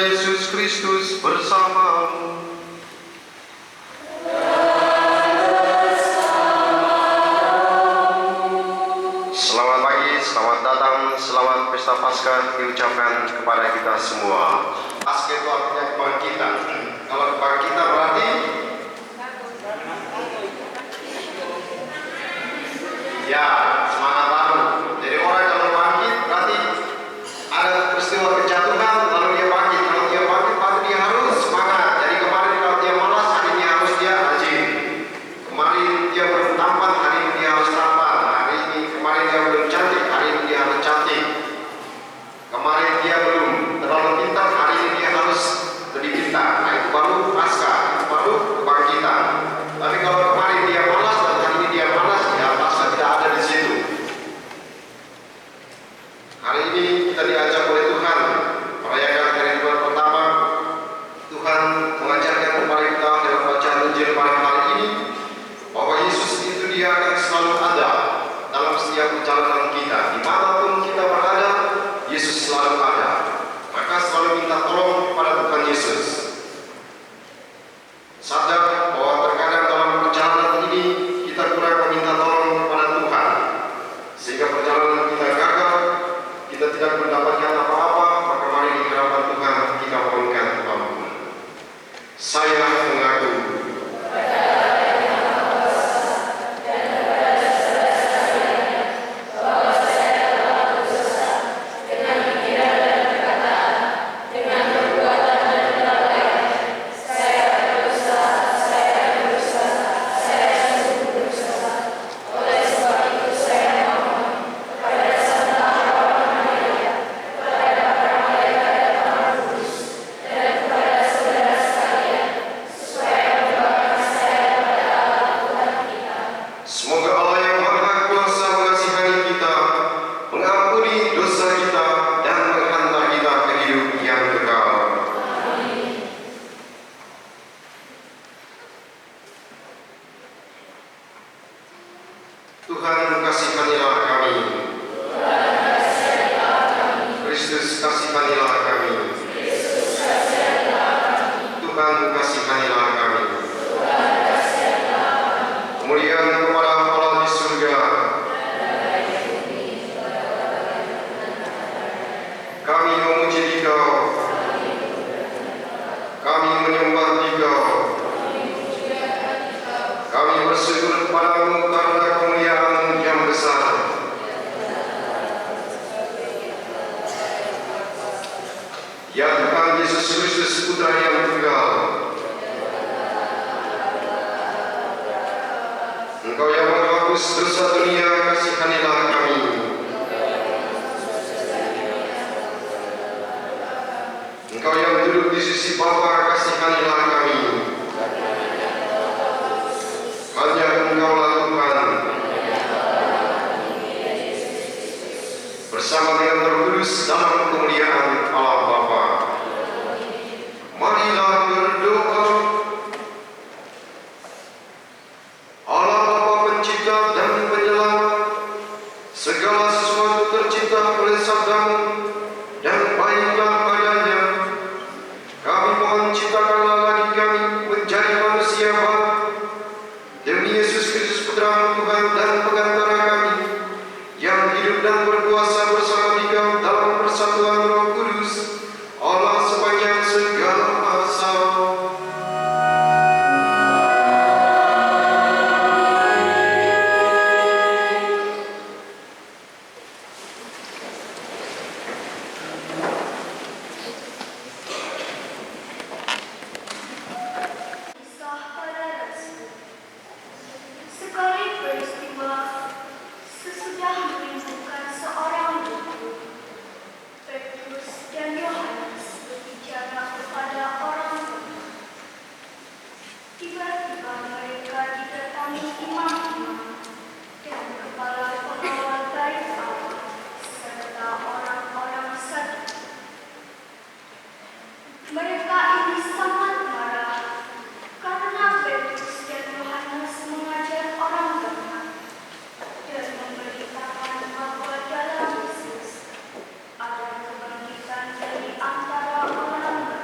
Yesus Kristus bersamamu. Selamat pagi, selamat datang, selamat pesta Paskah diucapkan kepada kita semua. Paskah itu artinya kebangkitan. Kalau kebangkitan berarti ya semangat baru. Jadi orang kalau bangkit berarti ada peristiwa kejatuhan lalu dia bangkit. Kalau dia bangkit berarti dia harus semangat. Jadi kemarin kalau dia malas, hari ini harus dia rajin. Kemarin dia belum tampan, hari ini dia harus tampan. Kemarin dia belum cantik, hari ini dia harus cantik. Kemarin dia belum terlalu pintar, hari ini dia harus lebih pintar. Nah itu baru Paskah, itu baru kebangkitan. Tapi kalau kemarin dia malas dan hari ini dia malas, ya Paskah tidak ada di situ. Hari ini kita diajak oleh Tuhan merayakan hari Tuhan pertama. Tuhan mengajarkan kepada kita dalam bacaan Injil pada hari ini bahwa Yesus itu dia akan selalu ada dalam setiap perjalanan kita. Dimanapun kita berada, Yesus selalu ada. Maka selalu minta tolong kepada Tuhan Yesus. Sadar bahwa terkadang dalam perjalanan ini kita kurang meminta tolong kepada Tuhan, sehingga perjalanan kita gagal, kita tidak mendapatkan apa-apa. Maka mari di hadapan Tuhan kita mohonkan ampun. Saya mengaku antara orang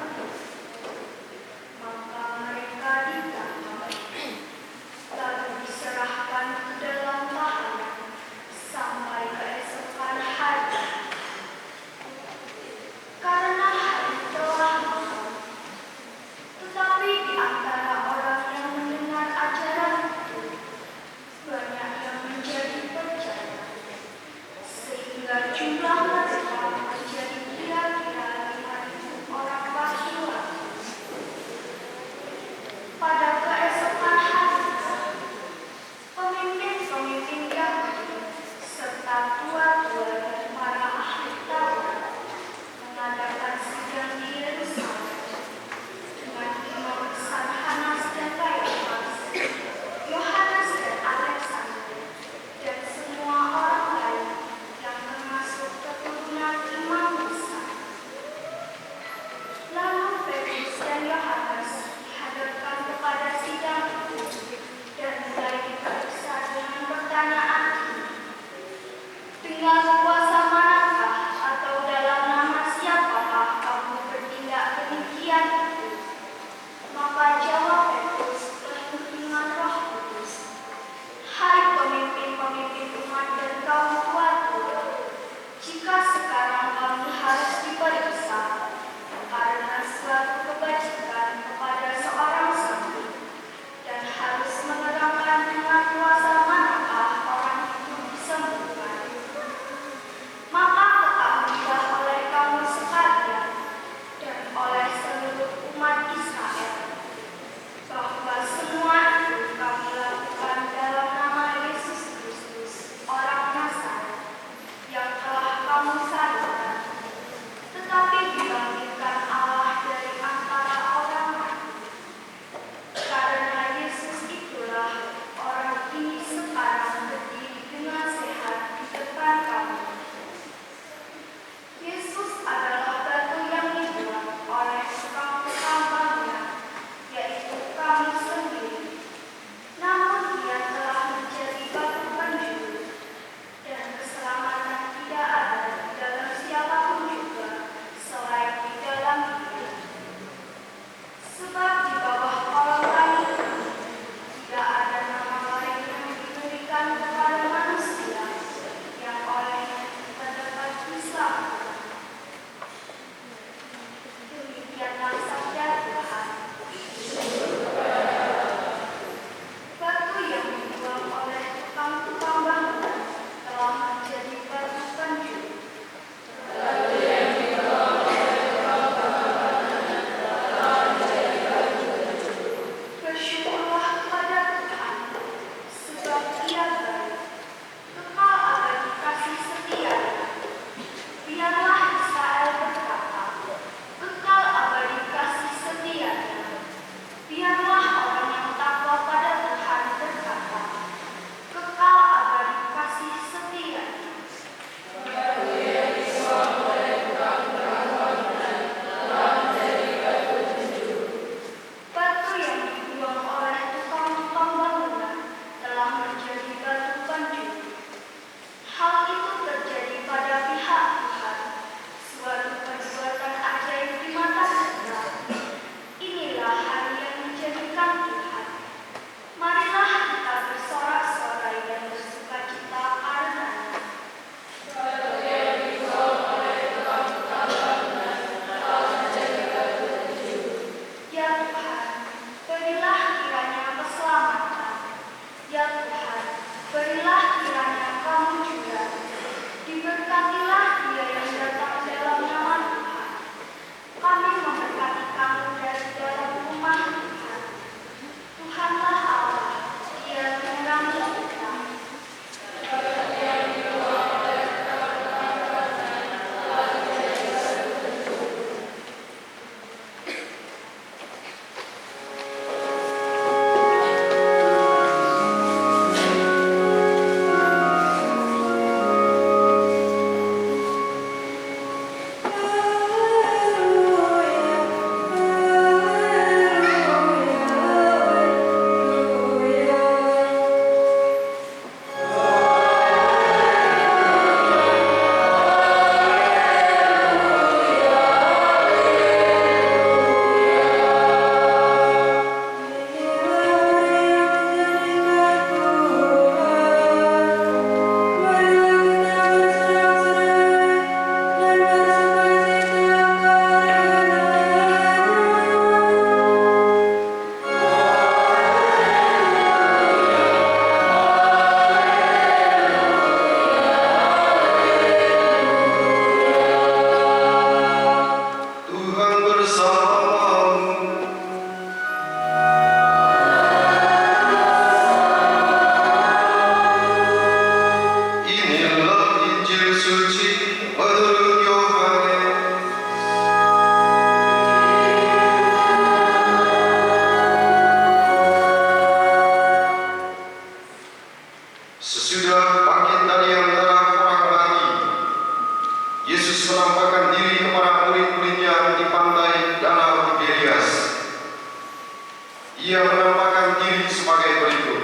menampakkan diri sebagai berikut.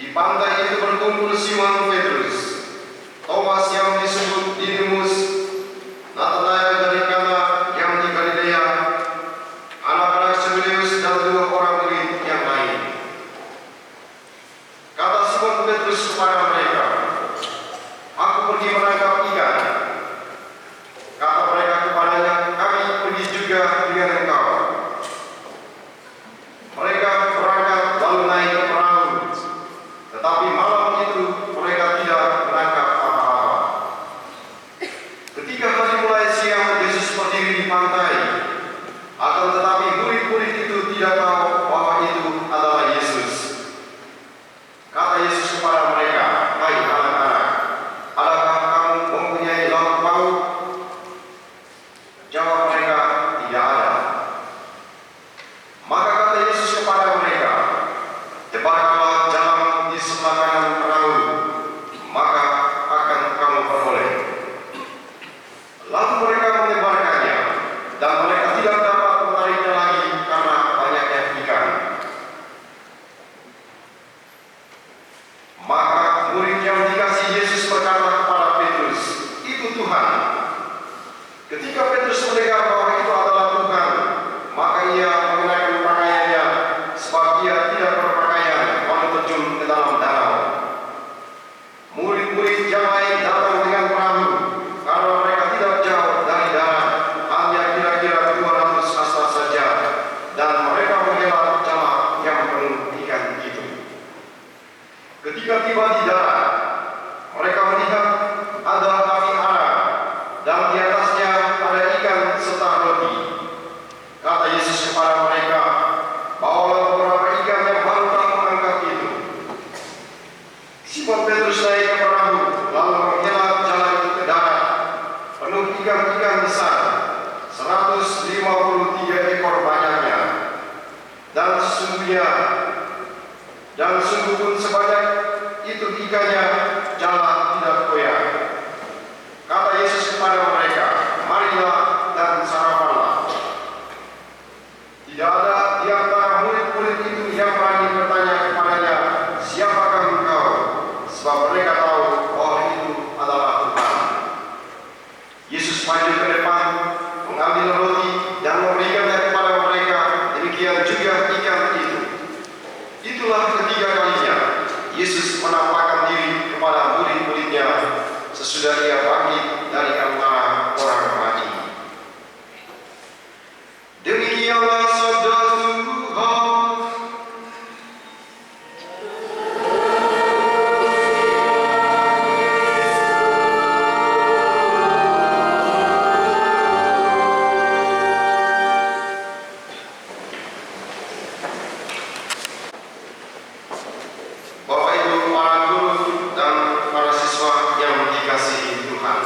Di pantai itu berkumpul Simon Petrus, Thomas yang disebut Didimus, Nathanael dari Kana yang di Galilea, anak-anak Zebedeus dan 2 orang murid yang lain. Kata Simon Petrus kepada mereka, "Aku pergi menangkap ikan." Kata mereka kepadanya, "Kami pergi juga dengan engkau." Mereka berangkat lalu naik ke perahu, tetapi malam itu mereka tidak menangkap apa-apa. Ketika hari mulai siang, Yesus berdiri di pantai. Akan tetapi murid-murid itu tidak tahu bahwa itu adalah Yesus. Kata Yesus kepada mereka, "Hai anak-anak, adakah kamu mempunyai lauk pauk?" Jawab mereka, "Tidak ada." Maka kata Yesus kepada mereka, "Tebarkanlah jalan di sebelah kanan perahu, maka akan kamu peroleh." Lalu mereka menebarkannya, dan mereka tidak dapat menariknya lagi karena banyaknya ikan. Maka murid yang dikasih Yesus berkata kepada Petrus, "Itu Tuhan." Ketika Petrus mendengar bahwa itu adalah Tuhan, maka ia mengenakan pakaiannya, sebab ia tidak berpakaian, lalu terjun ke dalam danau. Murid-murid yang lain datang dengan perahu, karena mereka tidak jauh dari darat, hanya kira-kira 200 hasta saja, dan mereka menghela jala yang penuh ikan itu. Ketika tiba di darat, mereka melihat ada api ara, dan di atasnya ada ikan serta roti. Kata Yesus kepada mereka, "Bawalah beberapa ikan yang baru kamu angkat itu." Simon Petrus naik ke perahu, lalu menghela jala itu ke darat, penuh ikan-ikan besar, 153 ekor banyaknya. Dan sungguh pun sebanyak itu ikannya, jala tidak goyah. Kata Yesus kepada mereka, "Marilah dan sarapanlah." Tidak ada di antara murid-murid itu yang berani bertanya kepadanya, "Siapakah engkau?" Sebab mereka tahu bahwa itu adalah Tuhan. Yesus maju ke depan, mengambil roti dan memberikannya kepada mereka, demikian juga ikan itu. Itulah ketiga kalinya Yesus menampakkan diri kepada murid-muridnya sesudah ia bangkit dari antara orang mati. Demikianlah sabda Tuhan. Bapak Ibu, para guru dan para siswa yang dikasihi Tuhan,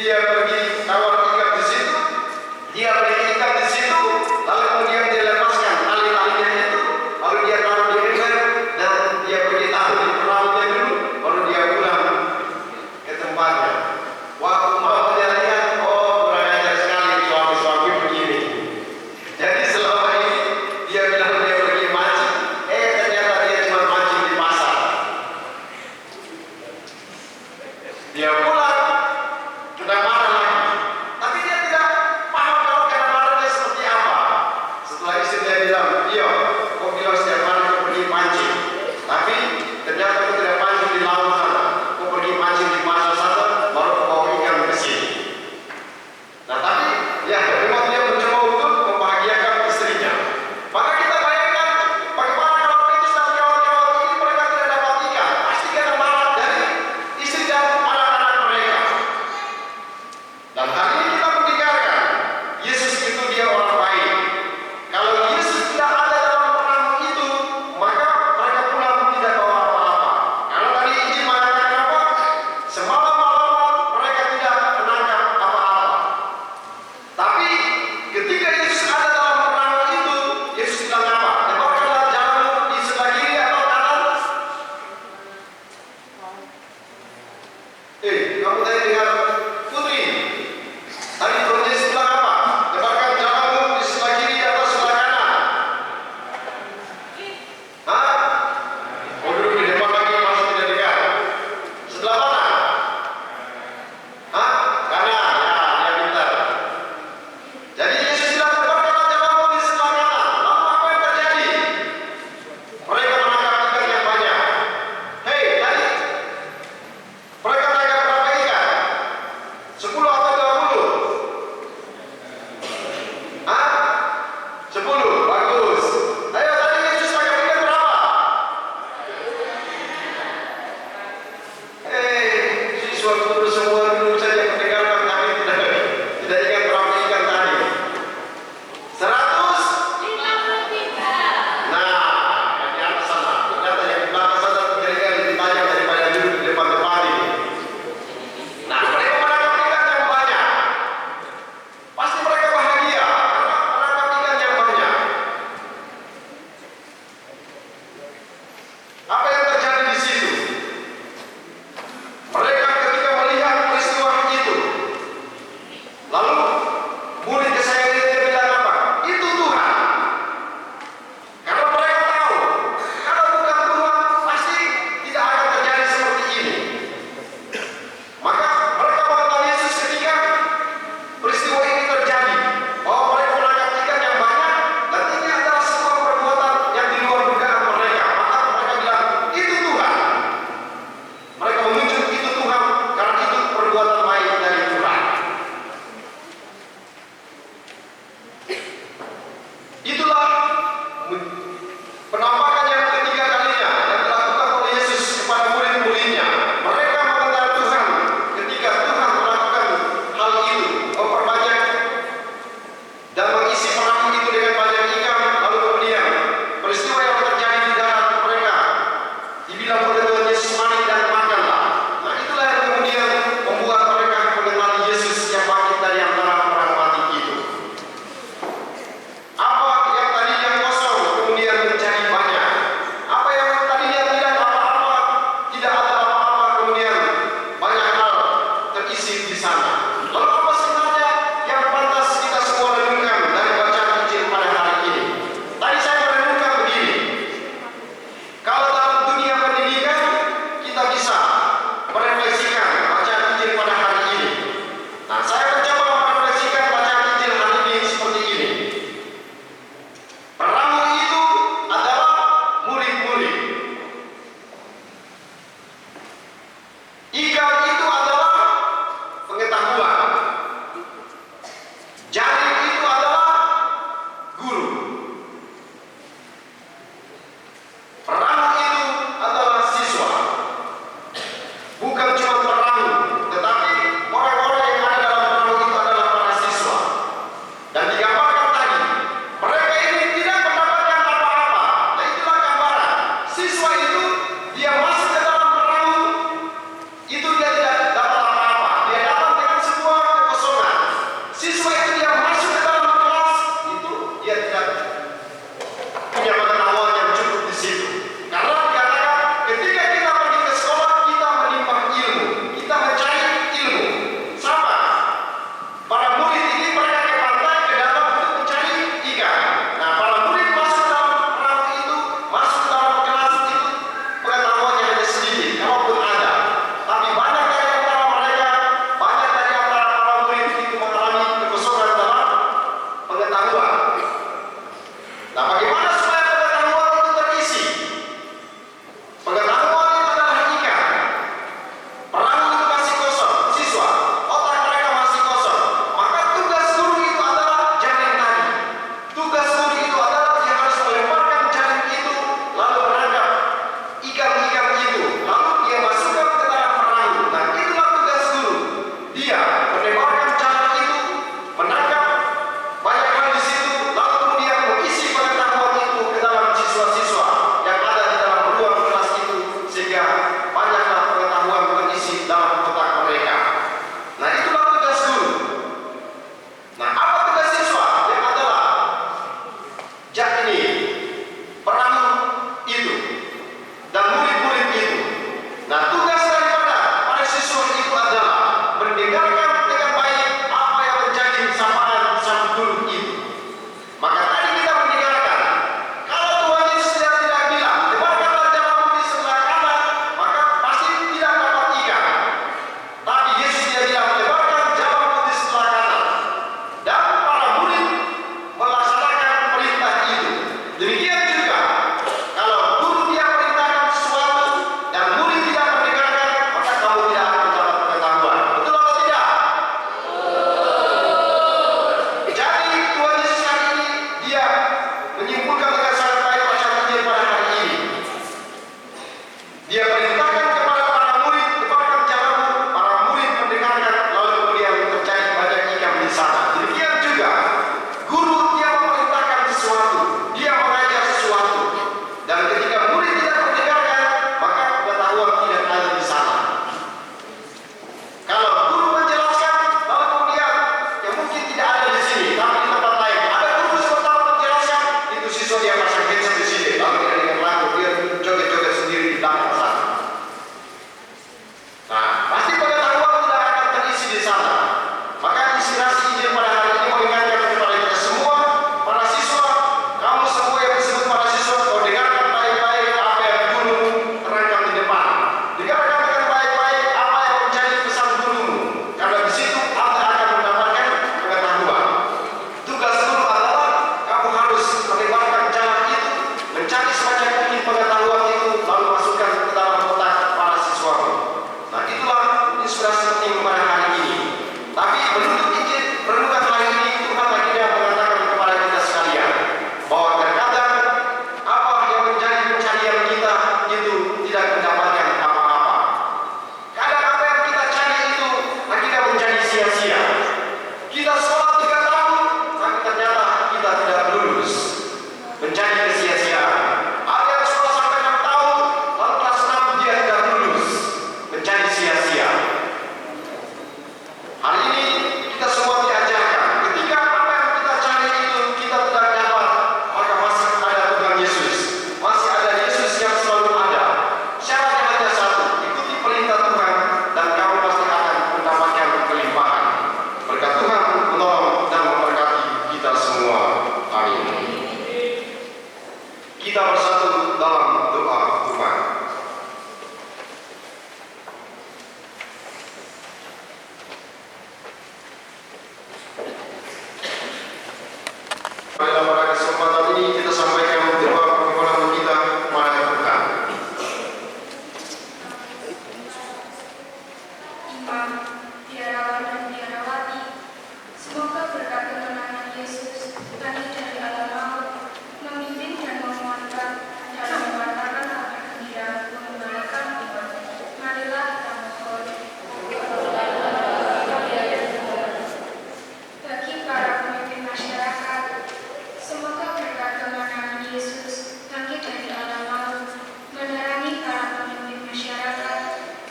dia pergi tawar ikan di situ, dia beli ikan di situ, lalu kemudian dia lepaskan tali-talinya itu, lalu dia taruh di ember dan dia pergi taruh di perahunya dulu, baru dia pulang ke tempatnya. Waktu mau dia lihat, oh kurang ajar sekali suami-suami begini. Jadi selama ini dia bilang dia pergi mancing, ternyata dia cuma mancing di pasar. Dia pulang, sudah marah Hari ini kita semua diajarkan, ketika apa yang kita cari itu kita tidak dapat, maka masih ada Tuhan Yesus, masih ada Yesus yang selalu ada. Syaratnya hanya satu, ikuti perintah Tuhan dan kamu pasti akan mendapatkan kelimpahan. Berkat Tuhan menolong dan memberkati kita semua. Amin. Kita bersatu dalam doa Tuhan. Pada kesempatan ini kita sampaikan doa permohonan kita kepada Tuhan. Imam, biarawan dan biarawati, semoga berkat kemenangan Yesus tadi dari alam maut memimpin dan menguatkan dalam mewartakan kabar gembira mengembalakan iman. Marilah kita mohon. Bagi para pemimpin masyarakat, semoga berkat kemenangan Yesus bangkit dari alam maut menerangi para pemimpin masyarakat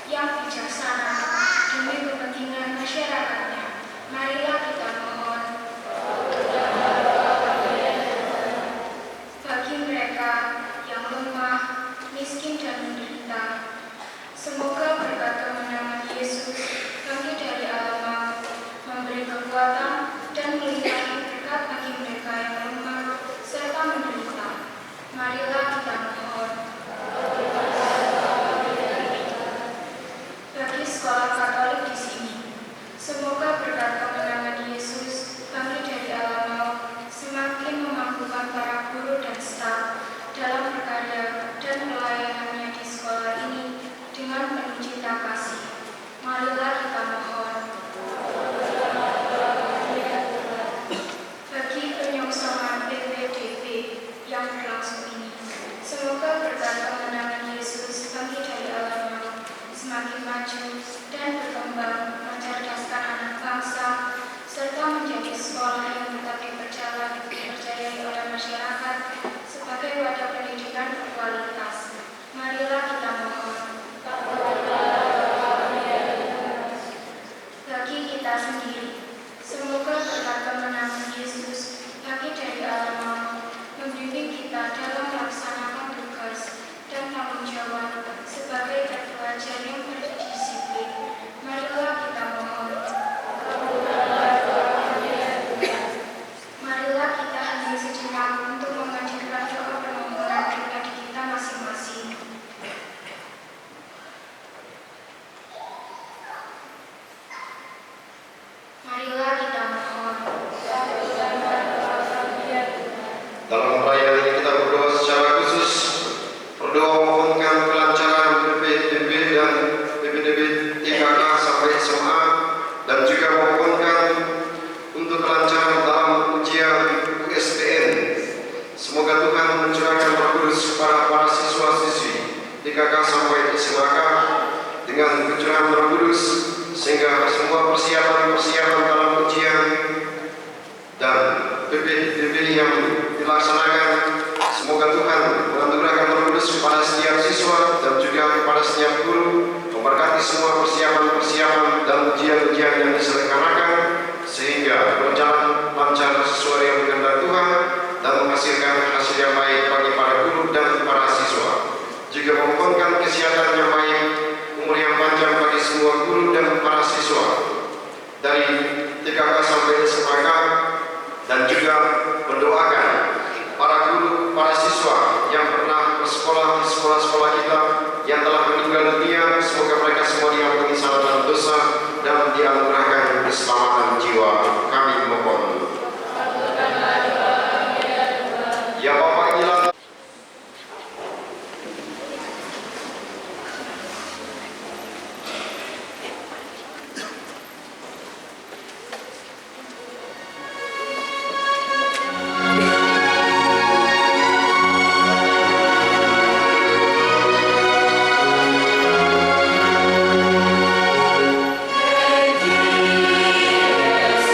yang bijaksana demi kepentingan masyarakatnya. Marilah kita mohon. Bagi mereka yang lemah, miskin dan menderita, semoga berkat kemenangan Yesus bangkit dari alam maut memberi kekuatan dan melimpahi berkat bagi mereka yang lemah serta menderita. Marilah kita mohon. Bagi sekolah Katolik di sini, semoga berkat kemenangan Yesus bangkit dari alam maut semakin memampukan para guru dan staf dalam berkarya dan pelayanannya di sekolah ini dengan penuh cinta kasih. Marilah kita mohon. Bagi penyongsoman PPDB yang berlangsung ini, semoga berkat kemenangan Yesus bangkit dari alam maut semakin maju dan berkembang mencerdaskan anak bangsa serta menjadi sekolah yang tetap dipercayai oleh masyarakat sebagai wadah pendidikan berkualitas. Marilah kita mohon. Bagi kita sendiri, semoga berkat kemenangan Yesus bangkit dari alam maut membimbing kita dalam melaksanakan tugas dan tanggung jawab sebagai terpelajar yang berdisiplin. Marilah kita mohon. Marilah kita hening sejenak untuk memanjatkan doa permohonan pribadi kita masing-masing. Marilah kita mohon. Dalam perayaan ini kita berdoa secara khusus, berdoa memohonkan kelancaran PPDB dan PPDB TKK sampai SMA, dan juga memohonkan untuk kelancaran dalam ujian USBN. Semoga Tuhan mencurahkan Roh Kudus kepada para siswa-siswi TKK sampai SMK dengan pencurahan Roh Kudus, sehingga semua persiapan dalam ujian dan PPDB yang dilaksanakan, semoga Tuhan menganugerahkan Roh Kudus kepada setiap siswa dan juga kepada setiap guru, memberkati semua persiapan dan ujian-ujian yang diselenggarakan sehingga berjalan lancar sesuai yang kehendak Tuhan dan menghasilkan hasil yang baik bagi para guru dan para siswa. Juga memohonkan kesehatan yang baik, umur yang panjang bagi semua guru dan para siswa dari TKK sampai SMK, dan juga mendoakan para guru, para siswa yang pernah bersekolah di sekolah-sekolah kita yang telah meninggal dunia. Semoga mereka semua diampuni salah dan dosa dan dianugerahkan keselamatan jiwa. Kami mohon. Ya Bapa, inilah Yes,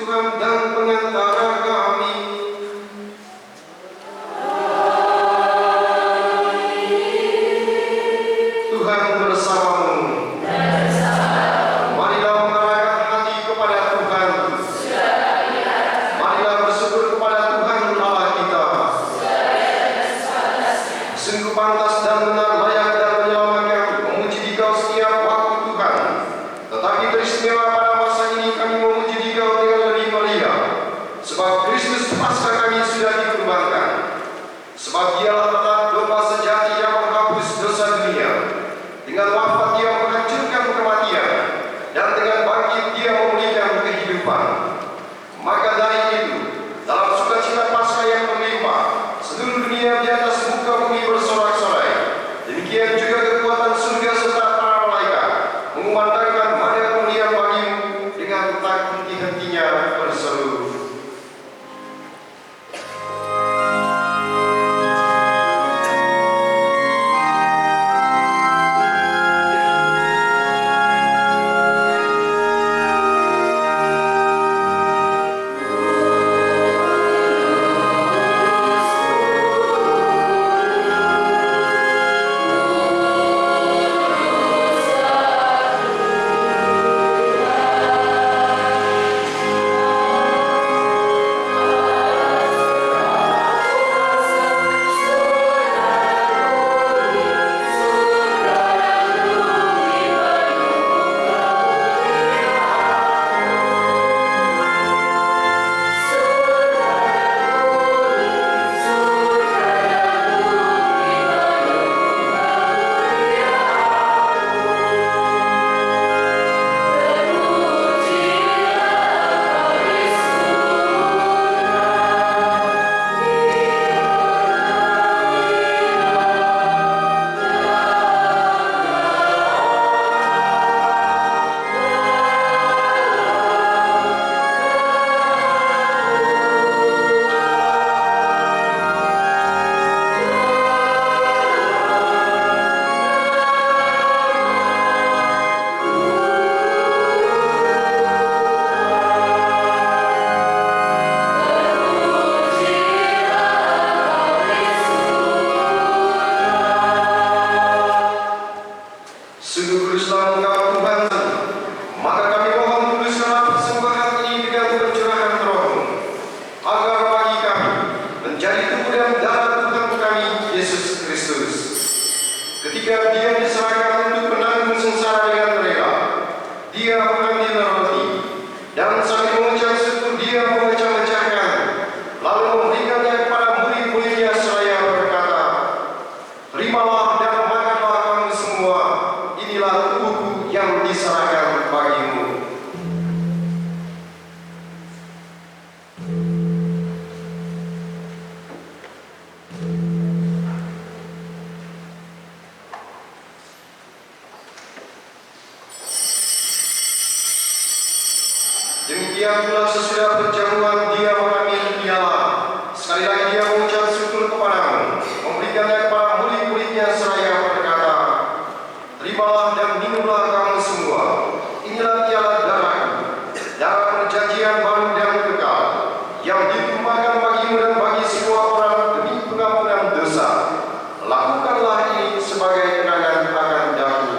Tuhan dan pengantara kami. Tuhan bersamamu. Marilah mengarahkan hati kepada Tuhan. Marilah bersyukur kepada Tuhan Allah kita. Sungguh pantas dan benar, layak dan menyelamatkan, memuji Dikau setiap waktu Tuhan. Tetapi teristimewa pada masa ini kami memuji Dikau dengan lebih meriah, sebab Kristus Paskah kami sudah dikurbankan. Sebab Dialah tetap domba sejati yang menghapus dosa dunia. Dengan wafat Dia menghancurkan kematian, dan dengan bangkit Dia memulihkan kehidupan. Maka dari itu, dalam sukacita Paskah yang berlimpah, seluruh dunia di atas muka bumi bersorak-sorai. Demikian juga kekuatan surga serta para malaikat mengumandangkan mana kemuliaan bagimu, dengan tak henti-hentinya berseru. Sungguh kuduslah Engkau Tuhan, maka kami mohon kuduskanlah persembahan ini dengan pencurahan Roh-Mu, agar bagi kami menjadi tubuh dan darah Tuhan kami Yesus Kristus. Ketika Dia diserahkan untuk menanggung sengsara dengan rela, Dia mengambil roti, dan sambil mengucap syukur Dia memecah-mecahkan, lalu memberikannya kepada murid-muridnya seraya berkata, "Terimalah dan makanlah kamu semua, inilah tubuhku yang diserahkan bagimu." Demikian pula sesudah perjamuan Dia mengambil piala. Sekali lagi Dia mengucap syukur kepadamu, memberikannya kepada murid-muridnya seraya berkata, "Terimalah dan minumlah kamu semua, inilah piala darahku, darah perjanjian baru dan kekal, yang ditumpahkan bagimu dan bagi semua orang demi pengampunan dosa. Lakukanlah ini sebagai kenangan akan aku."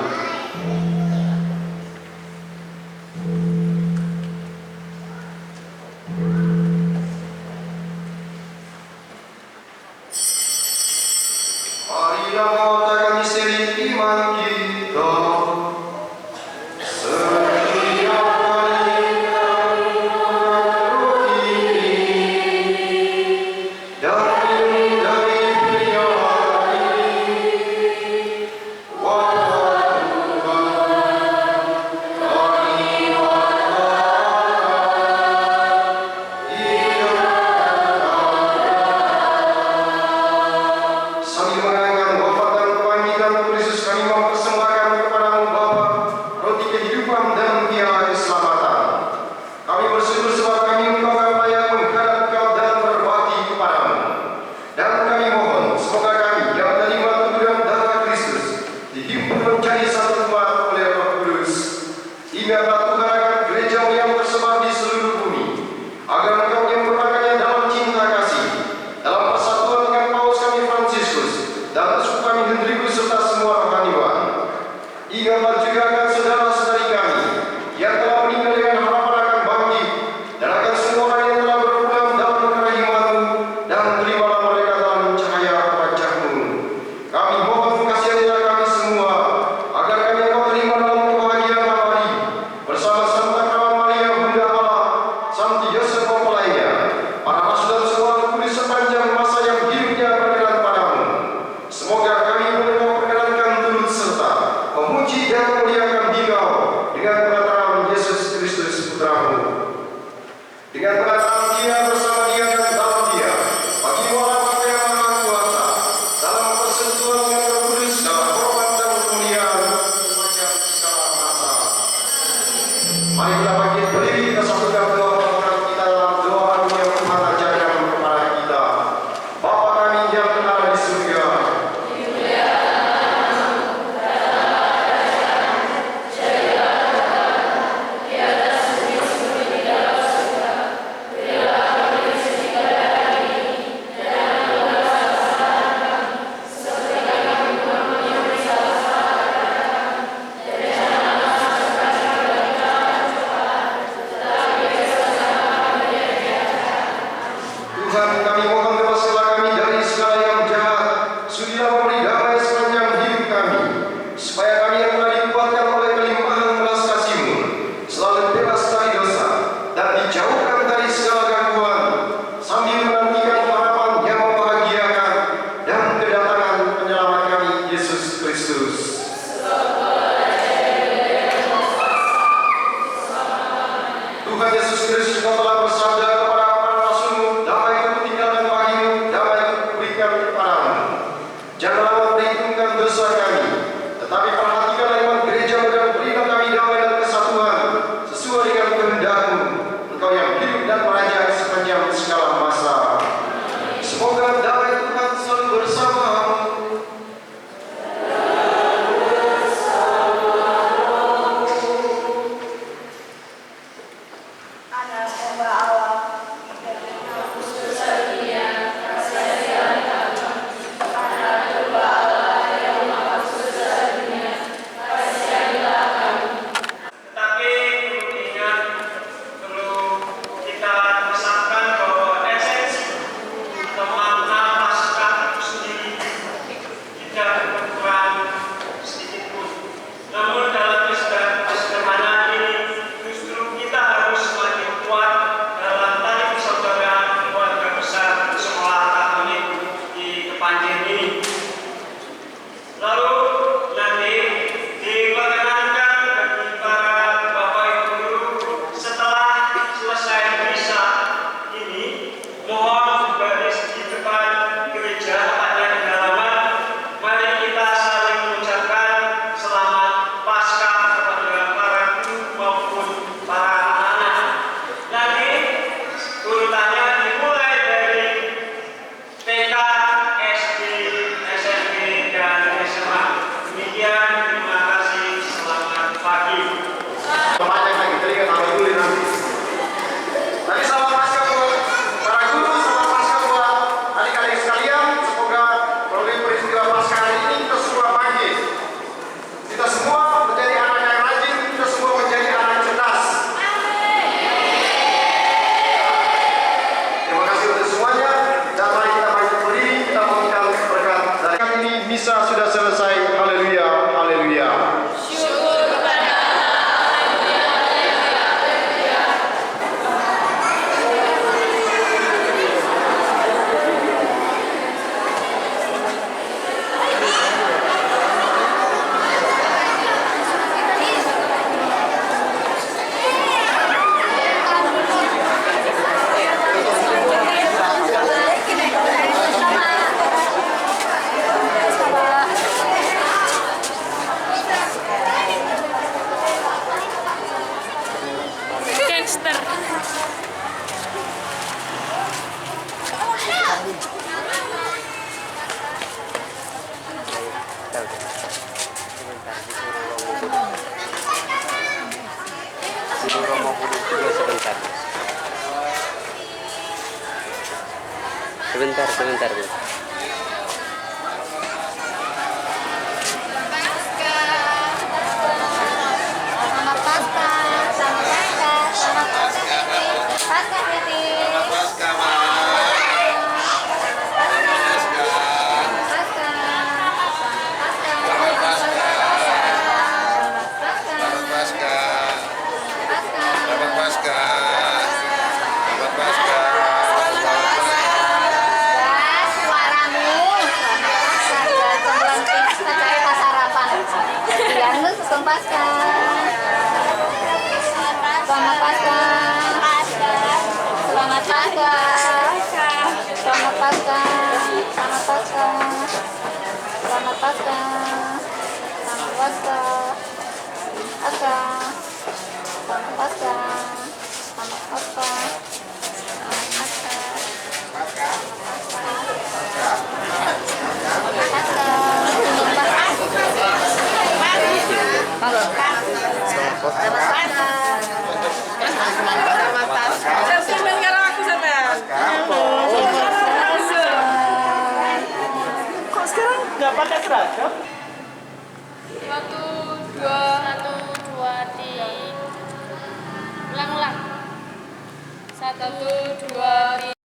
Marilah mengatakan misteri iman kita. Setiap kali kami makan roti ini dengan pengataan Dia bersama Dia dan dalam Dia, bagi Allah Bapa yang Maha Kuasa, dalam persekutuan yang Roh Kudus, dalam hormat dan kemuliaan sepanjang segala masa. Mari kita bangkit berdiri, kita satukan doa permohonan kita dalam doa yang Tuhan ajarkan kepada kita. Bapa kami yang ada di surga, Tuhan kami mohon bebaskanlah kami dari segala yang jahat, sudilah memberi damai sepanjang hidup kami, supaya kami yang telah dikuatkan oleh kelimpahan belas kasih-Mu selalu bebas dari dosa dan dijauhkan dari segala gangguan, sambil menantikan harapan yang membahagiakan dan kedatangan penyelamat kami Yesus Kristus. Tuhan Yesus Kristus Engkau telah bersabda kepada para rasul-Mu, damai Ku tinggalkan bagimu, damai Ku berikan kepadamu. Janganlah memperhitungkan dosa kami, tetapi perhatikanlah iman gereja-Mu dan berikan kami damai dan kesatuan sesuai dengan kehendak-Mu, Engkau yang hidup dan meraja sepanjang segala masa. Semoga damai Tuhan selalu bersama-Mu. Tapi perlu diingat, perlu kita pesankan bahwa esensi atau makna Paskah itu sendiri tidak berkurang sedikit pun. Namun dalam kesederhanaan ini justru kita harus semakin kuat dalam tali persaudaraan keluarga besar sekolah Katolik di Kepanjen ini. Lalu nanti diperkenankan bagi para Bapak Ibu Guru setelah selesai misa ini, mohon baris di depan gereja tepatnya di halaman. Mari kita saling mengucapkan selamat Paskah kepada para guru maupun para anak-anak. Nanti urutannya dimulai dari TK, SD, SMP, dan SMA. Demikian, terima kasih, selamat pagi. Banyak lagi, tadi kan sampai dulu nanti. Tadi selamat Paskah buat para guru, selamat Paskah buat adik-adik sekalian. Semoga melalui peristiwa Paskah hari ini kita semua bangkit. Kita semua menjadi anak yang rajin, kita semua menjadi anak cerdas. Terima kasih untuk semuanya. Dan mari kita bangkit berdiri, kita meminta berkat dari kami ini. Misa sudah selesai. Haleluya, haleluya. Gangster. Sebentar, Bu. Selamat Paskah, selamat Paskah, selamat Paskah, Paskah, Paskah, Paskah. Selamat Paskah. Selamat Paskah. Selamat Paskah. Paskah. Selamat Paskah. Selamat Paskah. Selamat Paskah. Kok sekarang nggak pakai seragam? 1, 2, 3. Ulang. 1, 2, 3.